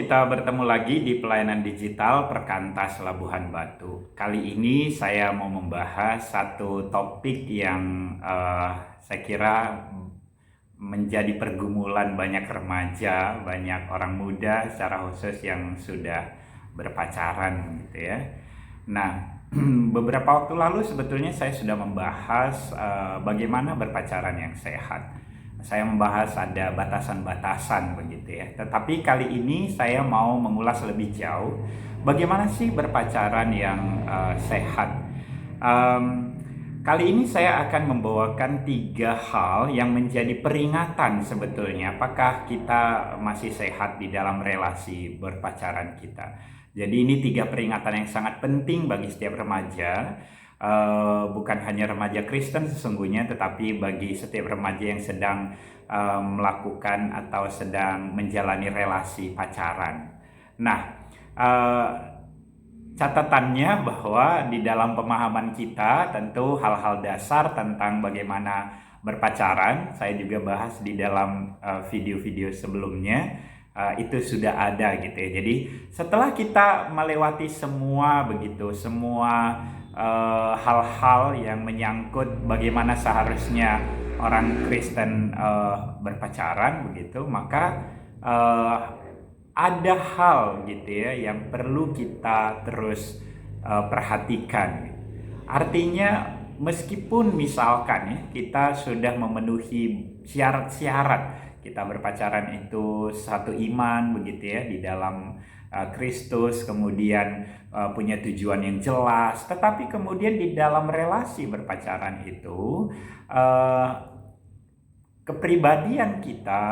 kita bertemu lagi di pelayanan digital Perkantas Labuhan Batu. Kali ini saya mau membahas satu topik yang saya kira menjadi pergumulan banyak remaja, banyak orang muda secara khusus yang sudah berpacaran gitu ya. Nah, beberapa waktu lalu sebetulnya saya sudah membahas bagaimana berpacaran yang sehat. Saya membahas ada batasan-batasan begitu ya. Tetapi kali ini saya mau mengulas lebih jauh bagaimana sih berpacaran yang sehat. Kali ini saya akan membawakan 3 hal yang menjadi peringatan sebetulnya apakah kita masih sehat di dalam relasi berpacaran kita. Jadi ini 3 peringatan yang sangat penting bagi setiap remaja. Bukan hanya remaja Kristen sesungguhnya, tetapi bagi setiap remaja yang sedang melakukan atau sedang menjalani relasi pacaran. Nah, catatannya bahwa di dalam pemahaman kita tentu hal-hal dasar tentang bagaimana berpacaran, saya juga bahas di dalam video-video sebelumnya, itu sudah ada gitu ya. Jadi setelah kita melewati semua hal-hal yang menyangkut bagaimana seharusnya orang Kristen berpacaran begitu, maka ada hal gitu ya yang perlu kita terus perhatikan. Artinya meskipun misalkan ya kita sudah memenuhi syarat-syarat kita berpacaran itu satu iman begitu ya di dalam Kristus, kemudian punya tujuan yang jelas, tetapi kemudian di dalam relasi berpacaran itu kepribadian kita,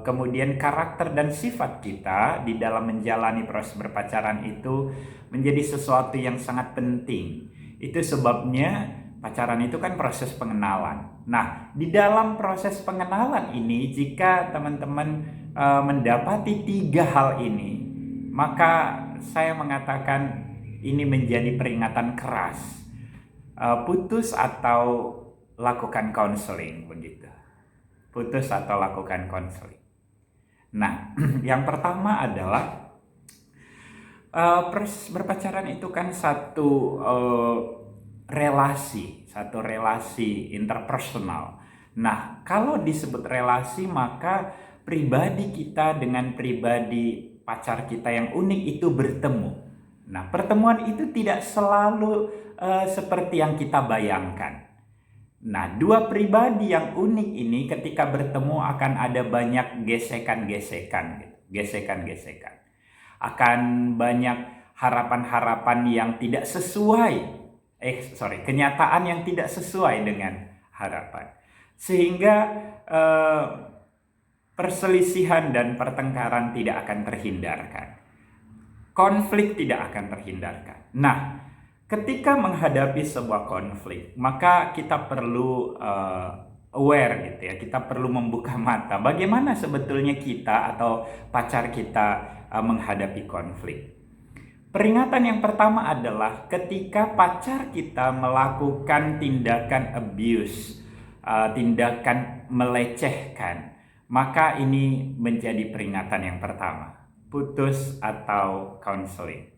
kemudian karakter dan sifat kita di dalam menjalani proses berpacaran itu menjadi sesuatu yang sangat penting. Itu sebabnya pacaran itu kan proses pengenalan. Nah, di dalam proses pengenalan ini, jika teman-teman mendapati 3 hal ini, maka saya mengatakan ini menjadi peringatan keras. Putus atau lakukan konseling begitu. Putus atau lakukan konseling. Nah, yang pertama adalah berpacaran itu kan satu relasi interpersonal. Nah, kalau disebut relasi maka pribadi kita dengan pribadi pacar kita yang unik itu bertemu. Nah, pertemuan itu tidak selalu seperti yang kita bayangkan. Nah, 2 pribadi yang unik ini ketika bertemu akan ada banyak gesekan-gesekan. Akan banyak harapan-harapan yang tidak sesuai. Kenyataan yang tidak sesuai dengan harapan. Sehingga perselisihan dan pertengkaran tidak akan terhindarkan. Konflik tidak akan terhindarkan. Nah, ketika menghadapi sebuah konflik, maka kita perlu aware gitu ya. Kita perlu membuka mata. Bagaimana sebetulnya kita atau pacar kita menghadapi konflik. Peringatan yang pertama adalah ketika pacar kita melakukan tindakan abuse, tindakan melecehkan, maka ini menjadi peringatan yang pertama, putus atau konseling.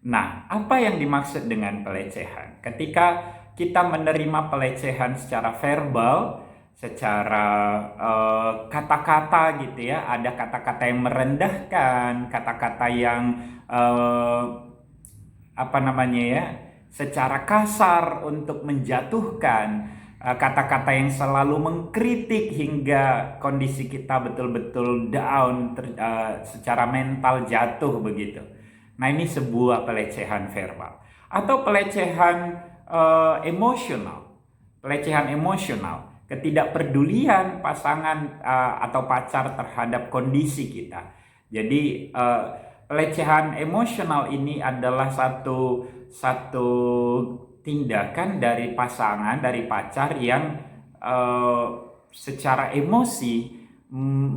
Nah, apa yang dimaksud dengan pelecehan? Ketika kita menerima pelecehan secara verbal, secara kata-kata gitu ya, ada kata-kata yang merendahkan, kata-kata yang secara kasar untuk menjatuhkan, kata-kata yang selalu mengkritik hingga kondisi kita betul-betul down, secara mental jatuh begitu. Nah, ini sebuah pelecehan verbal atau pelecehan emosional. Pelecehan emosional, ketidakpedulian pasangan atau pacar terhadap kondisi kita. Jadi pelecehan emosional ini adalah satu tindakan dari pasangan, dari pacar yang secara emosi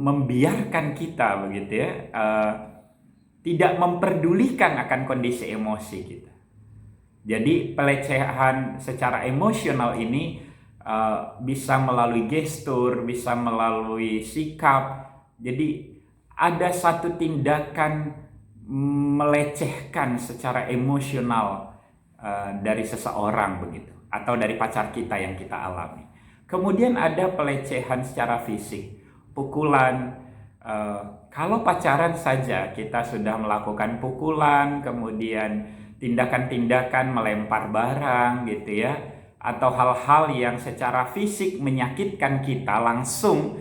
membiarkan kita begitu ya, tidak memperdulikan akan kondisi emosi kita. Jadi pelecehan secara emosional ini bisa melalui gestur, bisa melalui sikap. Jadi ada satu tindakan melecehkan secara emosional dari seseorang begitu, atau dari pacar kita yang kita alami. Kemudian ada pelecehan secara fisik, pukulan. Kalau pacaran saja kita sudah melakukan pukulan, kemudian tindakan-tindakan melempar barang gitu ya, atau hal-hal yang secara fisik menyakitkan kita langsung,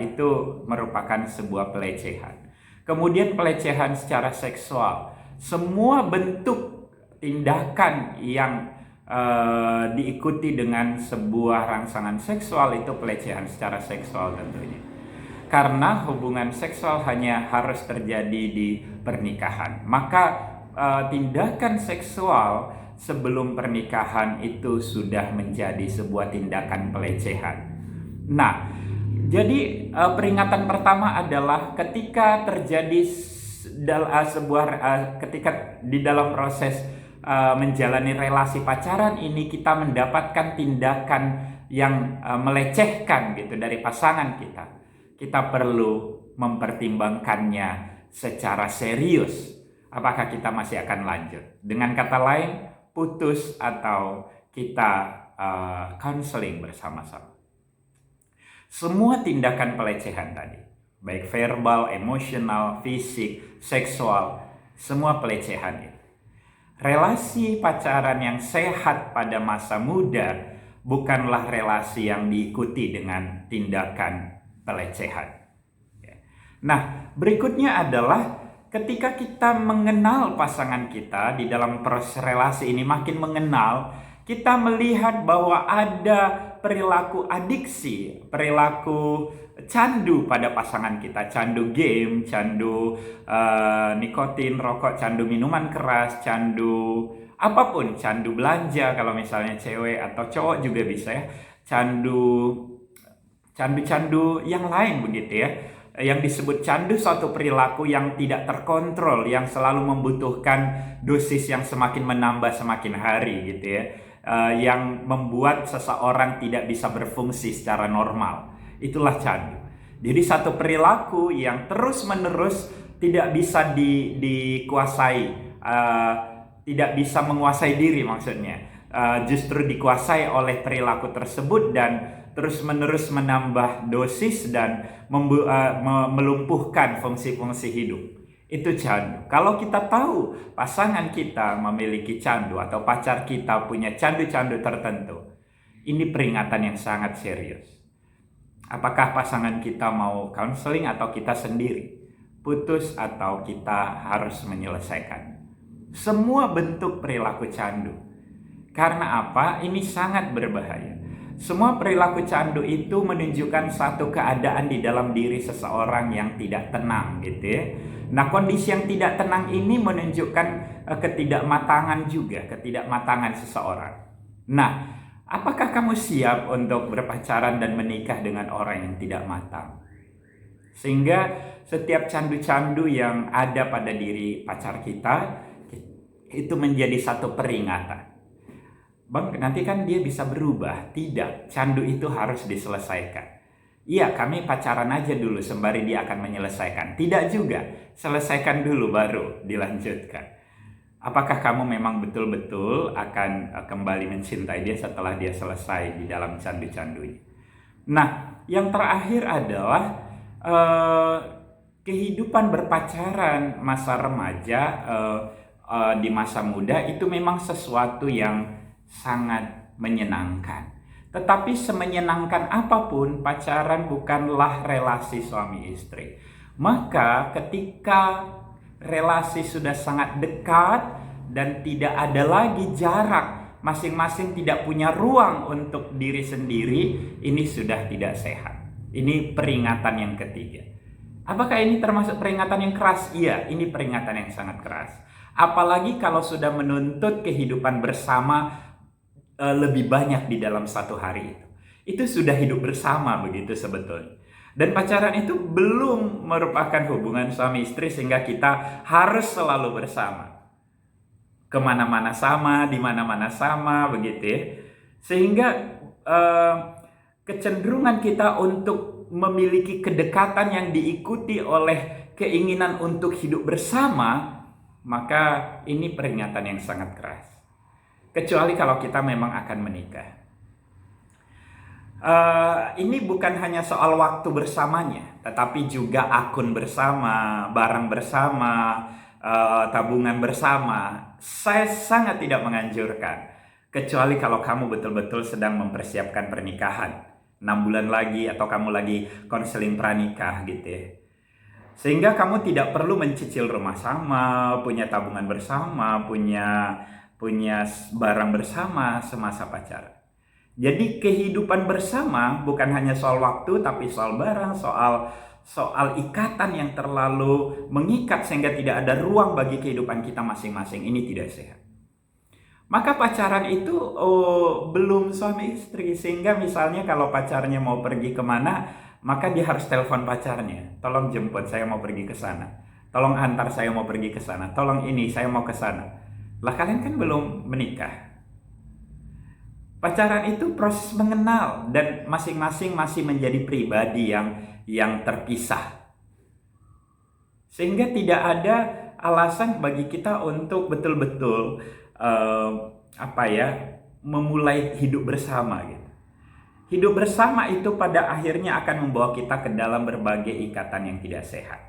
itu merupakan sebuah pelecehan. Kemudian pelecehan secara seksual, semua bentuk tindakan yang diikuti dengan sebuah rangsangan seksual itu pelecehan secara seksual tentunya. Karena hubungan seksual hanya harus terjadi di pernikahan, maka tindakan seksual sebelum pernikahan itu sudah menjadi sebuah tindakan pelecehan. Nah, jadi peringatan pertama adalah ketika terjadi ketika di dalam proses menjalani relasi pacaran ini kita mendapatkan tindakan yang melecehkan gitu dari pasangan kita. Kita perlu mempertimbangkannya secara serius. Apakah kita masih akan lanjut? Dengan kata lain, putus atau kita counseling bersama-sama. Semua tindakan pelecehan tadi, baik verbal, emosional, fisik, seksual, semua pelecehan itu. Relasi pacaran yang sehat pada masa muda bukanlah relasi yang diikuti dengan tindakan pelecehan. Nah, berikutnya adalah ketika kita mengenal pasangan kita di dalam proses relasi ini, makin mengenal, kita melihat bahwa ada perilaku adiksi, perilaku candu pada pasangan kita, candu game, candu nikotin, rokok, candu minuman keras, candu apapun, candu belanja kalau misalnya cewek atau cowok juga bisa ya, candu-candu yang lain begitu ya. Yang disebut candu suatu perilaku yang tidak terkontrol, yang selalu membutuhkan dosis yang semakin menambah semakin hari gitu ya. Yang membuat seseorang tidak bisa berfungsi secara normal. Itulah candu. Jadi satu perilaku yang terus-menerus tidak bisa dikuasai, tidak bisa menguasai diri maksudnya. Justru dikuasai oleh perilaku tersebut dan terus-menerus menambah dosis dan melumpuhkan fungsi-fungsi hidup. Itu candu. Kalau kita tahu pasangan kita memiliki candu atau pacar kita punya candu-candu tertentu, ini peringatan yang sangat serius. Apakah pasangan kita mau counseling atau kita sendiri? Putus atau kita harus menyelesaikan? Semua bentuk perilaku candu. Karena apa? Ini sangat berbahaya. Semua perilaku candu itu menunjukkan satu keadaan di dalam diri seseorang yang tidak tenang gitu ya. Nah, kondisi yang tidak tenang ini menunjukkan ketidakmatangan juga, ketidakmatangan seseorang. Nah, apakah kamu siap untuk berpacaran dan menikah dengan orang yang tidak matang? Sehingga setiap candu-candu yang ada pada diri pacar kita itu menjadi satu peringatan. Bang, nanti kan dia bisa berubah. Tidak, candu itu harus diselesaikan. Iya, kami pacaran aja dulu sembari dia akan menyelesaikan. Tidak juga, selesaikan dulu baru dilanjutkan. Apakah kamu memang betul-betul akan kembali mencintai dia setelah dia selesai di dalam candu-candunya? Nah, yang terakhir adalah kehidupan berpacaran masa remaja di masa muda itu memang sesuatu yang sangat menyenangkan. Tetapi semenyenangkan apapun, pacaran bukanlah relasi suami istri. Maka ketika relasi sudah sangat dekat dan tidak ada lagi jarak, masing-masing tidak punya ruang untuk diri sendiri, ini sudah tidak sehat. Ini peringatan yang ketiga. Apakah ini termasuk peringatan yang keras? Iya, ini peringatan yang sangat keras. Apalagi kalau sudah menuntut kehidupan bersama lebih banyak di dalam satu hari itu. Itu sudah hidup bersama begitu sebetulnya. Dan pacaran itu belum merupakan hubungan suami istri sehingga kita harus selalu bersama. Kemana-mana sama, di mana-mana sama begitu ya. Sehingga kecenderungan kita untuk memiliki kedekatan yang diikuti oleh keinginan untuk hidup bersama, maka ini peringatan yang sangat keras. Kecuali kalau kita memang akan menikah. Ini bukan hanya soal waktu bersamanya, tetapi juga akun bersama, barang bersama, tabungan bersama. Saya sangat tidak menganjurkan, kecuali kalau kamu betul-betul sedang mempersiapkan pernikahan, 6 bulan lagi, atau kamu lagi konseling pranikah gitu ya. Sehingga kamu tidak perlu mencicil rumah sama, punya tabungan bersama, punya barang bersama semasa pacaran. Jadi kehidupan bersama bukan hanya soal waktu, tapi soal barang, soal ikatan yang terlalu mengikat sehingga tidak ada ruang bagi kehidupan kita masing-masing. Ini tidak sehat. Maka pacaran itu belum suami istri, sehingga misalnya kalau pacarnya mau pergi kemana, maka dia harus telepon pacarnya, tolong jemput, saya mau pergi ke sana, tolong antar, saya mau pergi ke sana, tolong ini, saya mau ke sana. Lah kalian kan belum menikah. Pacaran itu proses mengenal, dan masing-masing masih menjadi pribadi yang terpisah. Sehingga tidak ada alasan bagi kita untuk betul-betul memulai hidup bersama gitu. Hidup bersama itu pada akhirnya akan membawa kita ke dalam berbagai ikatan yang tidak sehat.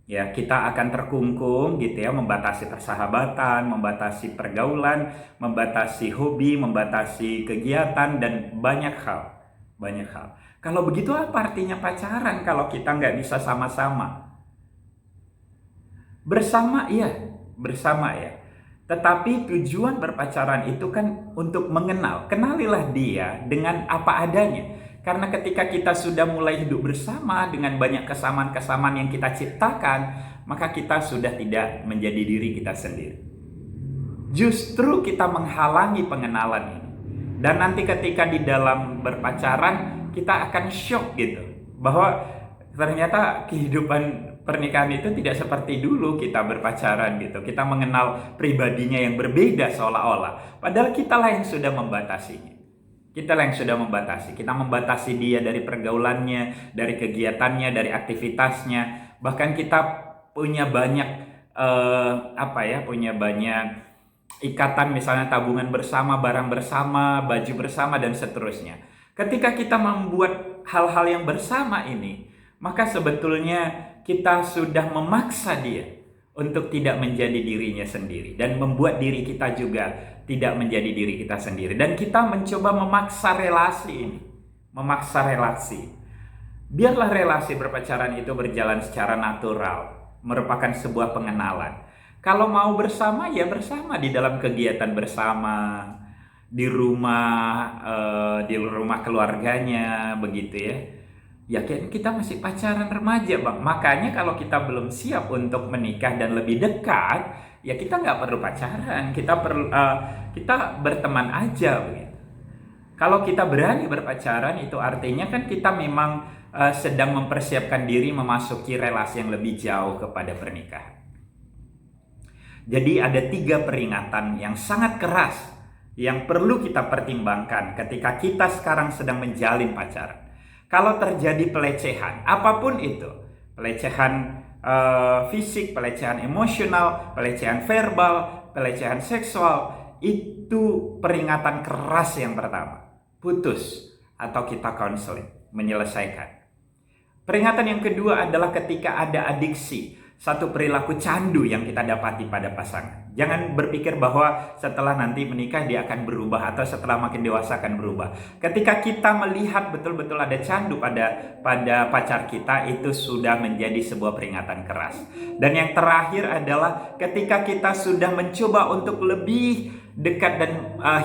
Ya, kita akan terkungkung gitu ya, membatasi persahabatan, membatasi pergaulan, membatasi hobi, membatasi kegiatan, dan banyak hal. Kalau begitu apa artinya pacaran kalau kita nggak bisa sama-sama? Bersama ya. Tetapi tujuan berpacaran itu kan untuk mengenal. Kenalilah dia dengan apa adanya. Karena ketika kita sudah mulai hidup bersama dengan banyak kesamaan-kesamaan yang kita ciptakan, maka kita sudah tidak menjadi diri kita sendiri. Justru kita menghalangi pengenalan ini. Dan nanti ketika di dalam berpacaran, kita akan shock gitu. Bahwa ternyata kehidupan pernikahan itu tidak seperti dulu kita berpacaran gitu. Kita mengenal pribadinya yang berbeda seolah-olah. Padahal kitalah yang sudah membatasinya. Kita membatasi dia dari pergaulannya, dari kegiatannya, dari aktivitasnya. Bahkan kita punya banyak ikatan, misalnya tabungan bersama, barang bersama, baju bersama, dan seterusnya. Ketika kita membuat hal-hal yang bersama ini, maka sebetulnya kita sudah memaksa dia untuk tidak menjadi dirinya sendiri, dan membuat diri kita juga tidak menjadi diri kita sendiri. Dan kita mencoba memaksa relasi ini. Biarlah relasi berpacaran itu berjalan secara natural, merupakan sebuah pengenalan. Kalau mau bersama, ya bersama di dalam kegiatan bersama, di rumah keluarganya, begitu ya. Ya kita masih pacaran remaja, Bang. Makanya kalau kita belum siap untuk menikah dan lebih dekat, ya kita nggak perlu pacaran. Kita berteman aja begitu. Kalau kita berani berpacaran, itu artinya kan kita memang sedang mempersiapkan diri memasuki relasi yang lebih jauh kepada pernikahan. Jadi ada 3 peringatan yang sangat keras yang perlu kita pertimbangkan ketika kita sekarang sedang menjalin pacaran. Kalau terjadi pelecehan, apapun itu, pelecehan fisik, pelecehan emosional, pelecehan verbal, pelecehan seksual, itu peringatan keras yang pertama. Putus atau kita konseling, menyelesaikan. Peringatan yang kedua adalah ketika ada adiksi, satu perilaku candu yang kita dapati pada pasangan. Jangan berpikir bahwa setelah nanti menikah dia akan berubah, atau setelah makin dewasa akan berubah. Ketika kita melihat betul-betul ada candu pada pacar kita, itu sudah menjadi sebuah peringatan keras. Dan yang terakhir adalah ketika kita sudah mencoba untuk lebih dekat dan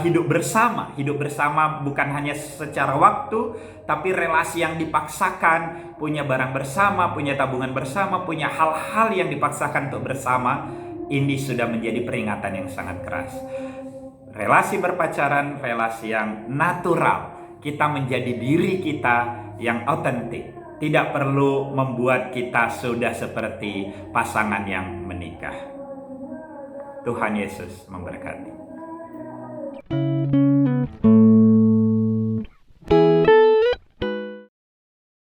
hidup bersama. Hidup bersama bukan hanya secara waktu, tapi relasi yang dipaksakan, punya barang bersama, punya tabungan bersama, punya hal-hal yang dipaksakan untuk bersama. Ini sudah menjadi peringatan yang sangat keras. Relasi berpacaran, relasi yang natural. Kita menjadi diri kita yang otentik. Tidak perlu membuat kita sudah seperti pasangan yang menikah. Tuhan Yesus memberkati.